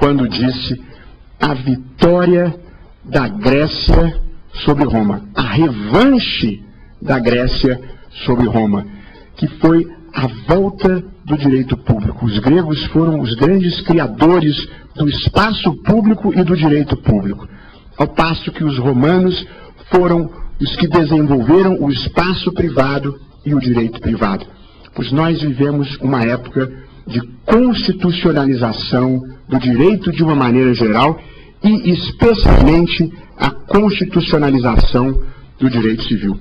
quando disse a vitória da Grécia sobre Roma, a revanche da Grécia sobre Roma, que foi a volta do direito público. Os gregos foram os grandes criadores do espaço público e do direito público, ao passo que os romanos foram os que desenvolveram o espaço privado e o direito privado. Pois nós vivemos uma época de constitucionalização do direito de uma maneira geral e especialmente a constitucionalização do direito civil.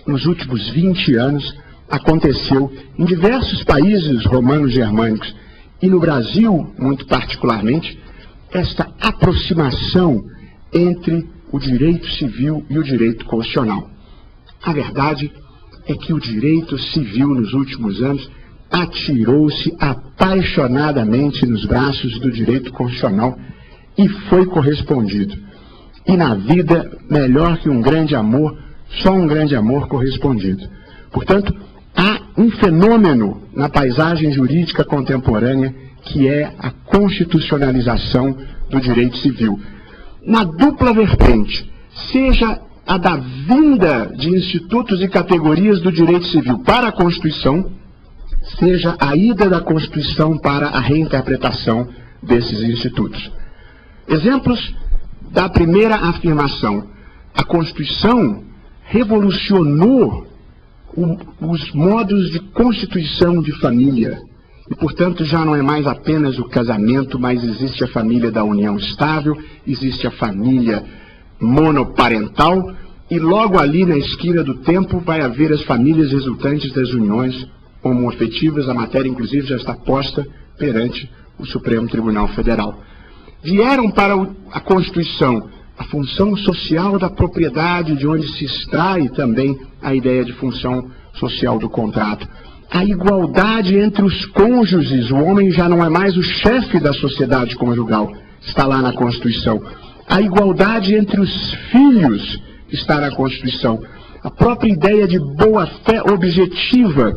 Nos últimos 20 anos aconteceu em diversos países romanos germânicos e no Brasil, muito particularmente, esta aproximação entre o direito civil e o direito constitucional. A verdade é que o direito civil nos últimos anos atirou-se apaixonadamente nos braços do direito constitucional e foi correspondido. E na vida, melhor que um grande amor, só um grande amor correspondido. Portanto, há um fenômeno na paisagem jurídica contemporânea que é a constitucionalização do direito civil. Na dupla vertente, seja a da vinda de institutos e categorias do direito civil para a Constituição, seja a ida da Constituição para a reinterpretação desses institutos. Exemplos da primeira afirmação. A Constituição revolucionou os modos de constituição de família. E, portanto, já não é mais apenas o casamento, mas existe a família da união estável, existe a família monoparental, e logo ali na esquina do tempo vai haver as famílias resultantes das uniões homoafetivas. A matéria, inclusive, já está posta perante o Supremo Tribunal Federal. Vieram para a Constituição a função social da propriedade, de onde se extrai também a ideia de função social do contrato. A igualdade entre os cônjuges, o homem já não é mais o chefe da sociedade conjugal, está lá na Constituição. A igualdade entre os filhos está na Constituição. A própria ideia de boa-fé objetiva,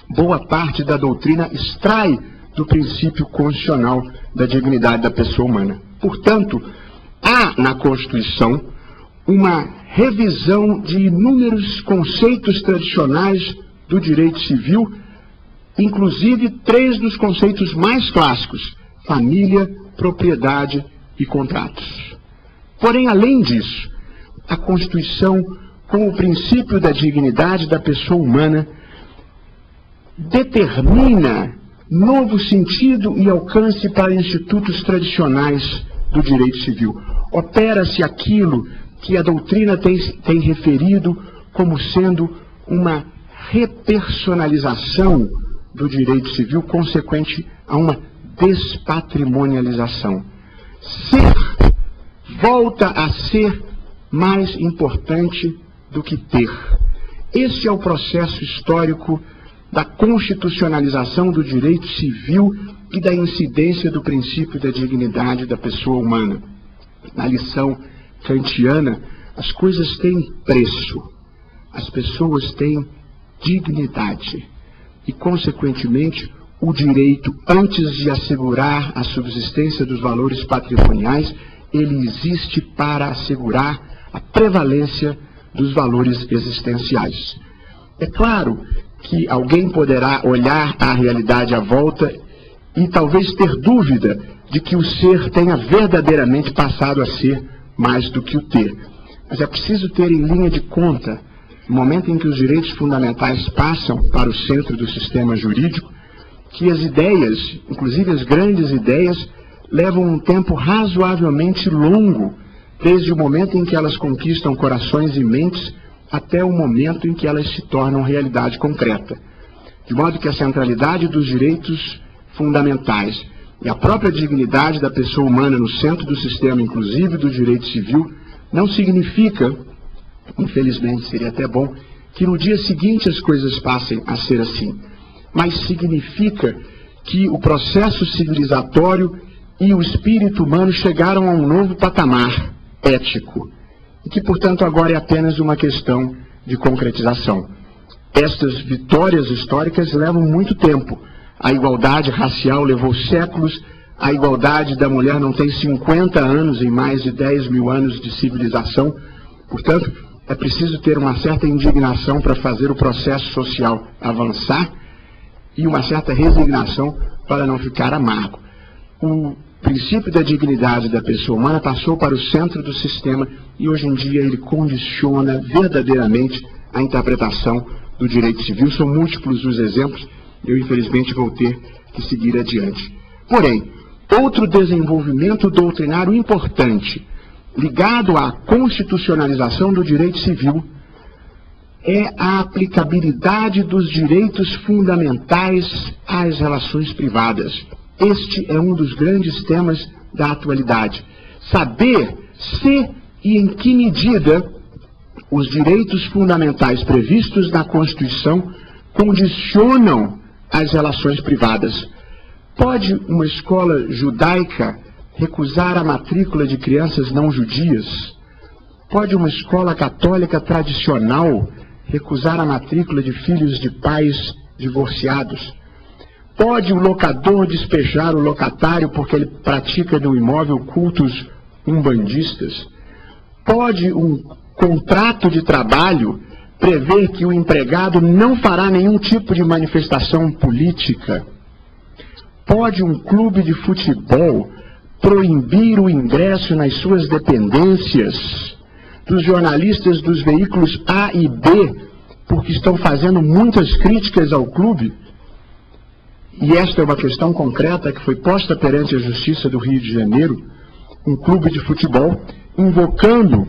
boa parte da doutrina extrai do princípio constitucional da dignidade da pessoa humana. Portanto, há na Constituição uma revisão de inúmeros conceitos tradicionais do direito civil, inclusive 3 dos conceitos mais clássicos: família, propriedade e contratos. Porém, além disso, a Constituição, com o princípio da dignidade da pessoa humana, determina novo sentido e alcance para institutos tradicionais do direito civil. Opera-se aquilo que a doutrina tem referido como sendo uma repersonalização do direito civil, consequente a uma despatrimonialização. Ser volta a ser mais importante do que ter. Esse é o processo histórico da constitucionalização do direito civil e da incidência do princípio da dignidade da pessoa humana. Na lição kantiana, as coisas têm preço, as pessoas têm dignidade e, consequentemente, o direito, antes de assegurar a subsistência dos valores patrimoniais, ele existe para assegurar a prevalência dos valores existenciais. É claro que alguém poderá olhar a realidade à volta e talvez ter dúvida de que o ser tenha verdadeiramente passado a ser mais do que o ter. Mas é preciso ter em linha de conta, no momento em que os direitos fundamentais passam para o centro do sistema jurídico, que as ideias, inclusive as grandes ideias, levam um tempo razoavelmente longo, desde o momento em que elas conquistam corações e mentes até o momento em que elas se tornam realidade concreta. De modo que a centralidade dos direitos fundamentais e a própria dignidade da pessoa humana no centro do sistema, inclusive do direito civil, não significa, infelizmente seria até bom, que no dia seguinte as coisas passem a ser assim, mas significa que o processo civilizatório e o espírito humano chegaram a um novo patamar ético, e que, portanto, agora é apenas uma questão de concretização. Estas vitórias históricas levam muito tempo. A igualdade racial levou séculos, a igualdade da mulher não tem 50 anos em mais de 10 mil anos de civilização. Portanto, é preciso ter uma certa indignação para fazer o processo social avançar e uma certa resignação para não ficar amargo. O princípio da dignidade da pessoa humana passou para o centro do sistema e hoje em dia ele condiciona verdadeiramente a interpretação do direito civil. São múltiplos os exemplos, eu infelizmente vou ter que seguir adiante. Porém, outro desenvolvimento doutrinário importante, ligado à constitucionalização do direito civil, é a aplicabilidade dos direitos fundamentais às relações privadas. Este é um dos grandes temas da atualidade. Saber se e em que medida os direitos fundamentais previstos na Constituição condicionam as relações privadas. Pode uma escola judaica recusar a matrícula de crianças não judias? Pode uma escola católica tradicional recusar a matrícula de filhos de pais divorciados? Pode o locador despejar o locatário porque ele pratica no imóvel cultos umbandistas? Pode um contrato de trabalho prever que o empregado não fará nenhum tipo de manifestação política? Pode um clube de futebol proibir o ingresso nas suas dependências dos jornalistas dos veículos A e B porque estão fazendo muitas críticas ao clube? E esta é uma questão concreta que foi posta perante a Justiça do Rio de Janeiro, um clube de futebol, invocando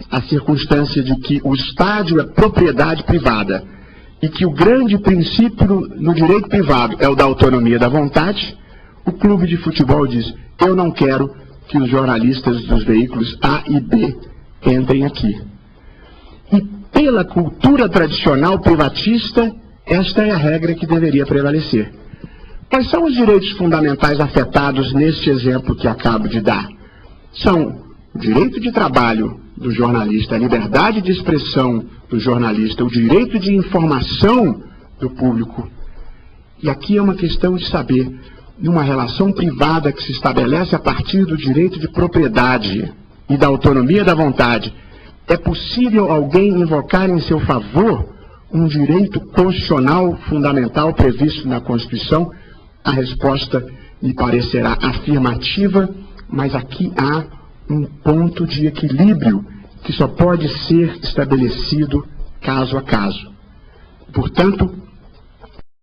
a circunstância de que o estádio é propriedade privada e que o grande princípio no direito privado é o da autonomia da vontade. O clube de futebol diz: eu não quero que os jornalistas dos veículos A e B entrem aqui. E pela cultura tradicional privatista, esta é a regra que deveria prevalecer. Quais são os direitos fundamentais afetados neste exemplo que acabo de dar? São o direito de trabalho do jornalista, a liberdade de expressão do jornalista, o direito de informação do público. E aqui é uma questão de saber, numa relação privada que se estabelece a partir do direito de propriedade e da autonomia da vontade, é possível alguém invocar em seu favor um direito constitucional fundamental previsto na Constituição? A resposta me parecerá afirmativa, mas aqui há um ponto de equilíbrio que só pode ser estabelecido caso a caso. Portanto,